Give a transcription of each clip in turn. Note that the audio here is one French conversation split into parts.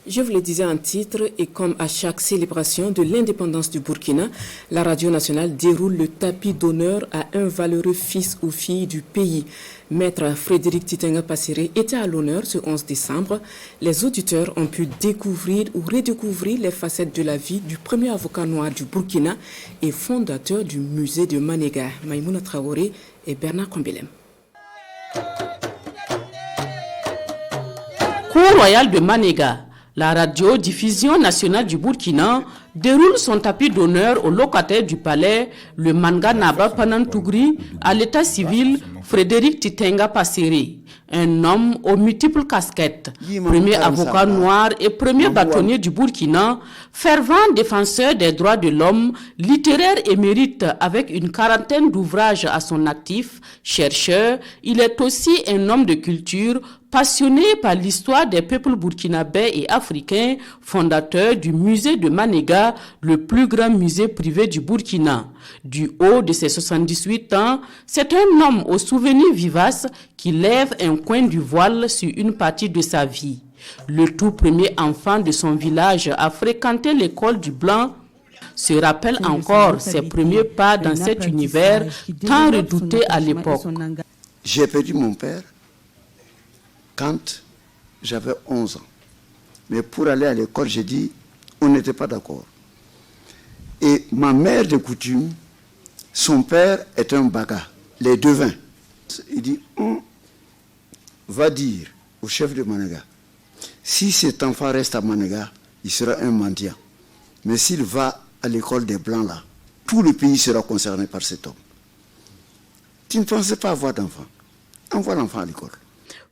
Je vous le disais en titre, et comme à chaque célébration de l'indépendance du Burkina, la radio nationale déroule le tapis d'honneur à un valeureux fils ou fille du pays. Maître Frédéric Titenga Passéré était à l'honneur ce 11 décembre. Les auditeurs ont pu découvrir ou redécouvrir les facettes de la vie du premier avocat noir du Burkina et fondateur du musée de Manéga, Maïmouna Traoré et Bernard Kombelem. Cour royale de Manéga. La radio-diffusion nationale du Burkina déroule son tapis d'honneur au locataire du palais, le Manga Naba Panantougri, à l'état civil Frédéric Titenga Passéré, un homme aux multiples casquettes, premier avocat noir et premier bâtonnier du Burkina, fervent défenseur des droits de l'homme, littéraire émérite avec une quarantaine d'ouvrages à son actif, chercheur, il est aussi un homme de culture, passionné par l'histoire des peuples burkinabés et africains, fondateur du musée de Manéga, le plus grand musée privé du Burkina. Du haut de ses 78 ans, c'est un homme aux souvenirs vivaces qui lève un coin du voile sur une partie de sa vie. Le tout premier enfant de son village a fréquenté l'école du Blanc, se rappelle encore ses premiers pas dans cet univers tant redouté à l'époque. J'ai perdu mon père quand j'avais 11 ans. Mais pour aller à l'école, j'ai dit, on n'était pas d'accord. Et ma mère de coutume, son père est un baga, les devins. Il dit, va dire au chef de Manéga, si cet enfant reste à Manéga, il sera un mendiant. Mais s'il va à l'école des Blancs là, tout le pays sera concerné par cet homme. Tu ne pensais pas avoir d'enfant. Envoie l'enfant à l'école.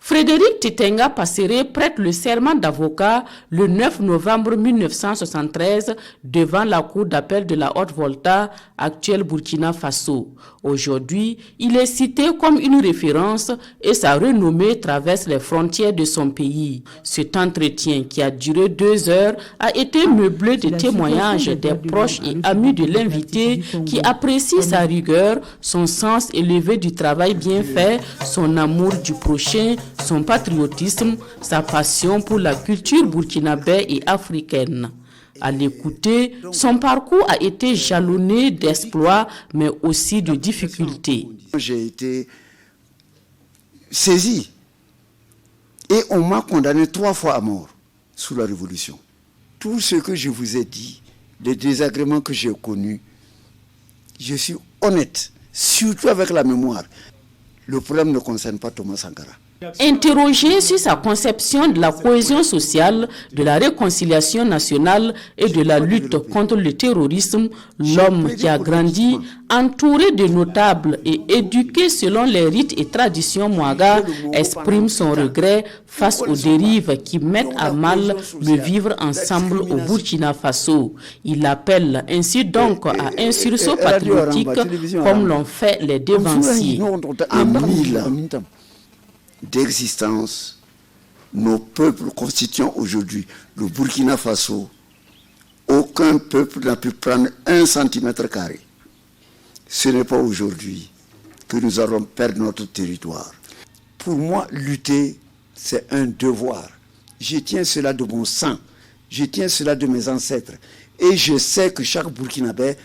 Frédéric Titenga Passéré prête le serment d'avocat le 9 novembre 1973 devant la cour d'appel de la Haute-Volta, actuelle Burkina Faso. Aujourd'hui, il est cité comme une référence et sa renommée traverse les frontières de son pays. Cet entretien, qui a duré 2 heures, a été meublé de témoignages des proches et amis de l'invité qui apprécient sa rigueur, son sens élevé du travail bien fait, son amour du prochain, son patriotisme, sa passion pour la culture burkinabé et africaine. À l'écouter, son parcours a été jalonné d'exploits, mais aussi de difficultés. J'ai été saisi et on m'a condamné 3 fois à mort sous la Révolution. Tout ce que je vous ai dit, les désagréments que j'ai connus, je suis honnête, surtout avec la mémoire. Le problème ne concerne pas Thomas Sankara. Interrogé sur sa conception de la cohésion sociale, de la réconciliation nationale et de la lutte contre le terrorisme, l'homme qui a grandi, entouré de notables et éduqué selon les rites et traditions Mouaga, exprime son regret face aux dérives qui mettent à mal le vivre ensemble au Burkina Faso. Il appelle ainsi donc à un sursaut patriotique comme l'ont fait les devanciers. D'existence, nos peuples constituant aujourd'hui le Burkina Faso, aucun peuple n'a pu prendre 1 cm². Ce n'est pas aujourd'hui que nous allons perdre notre territoire. Pour moi, lutter, c'est un devoir. Je tiens cela de mon sang, je tiens cela de mes ancêtres. Et je sais que chaque Burkinabé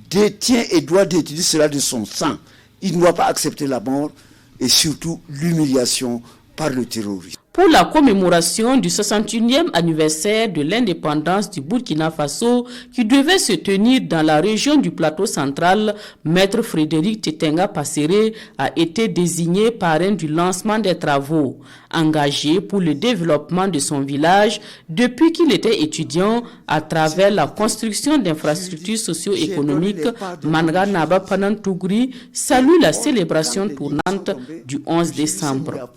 détient et doit détenir cela de son sang. Il ne doit pas accepter la mort et surtout l'humiliation par le terrorisme. Pour la commémoration du 61e anniversaire de l'indépendance du Burkina Faso qui devait se tenir dans la région du plateau central, Maître Frédéric Titenga Passéré a été désigné parrain du lancement des travaux. Engagé pour le développement de son village depuis qu'il était étudiant à travers la construction d'infrastructures socio-économiques, Manga Naba Panantougri salue la célébration tournante du 11 décembre.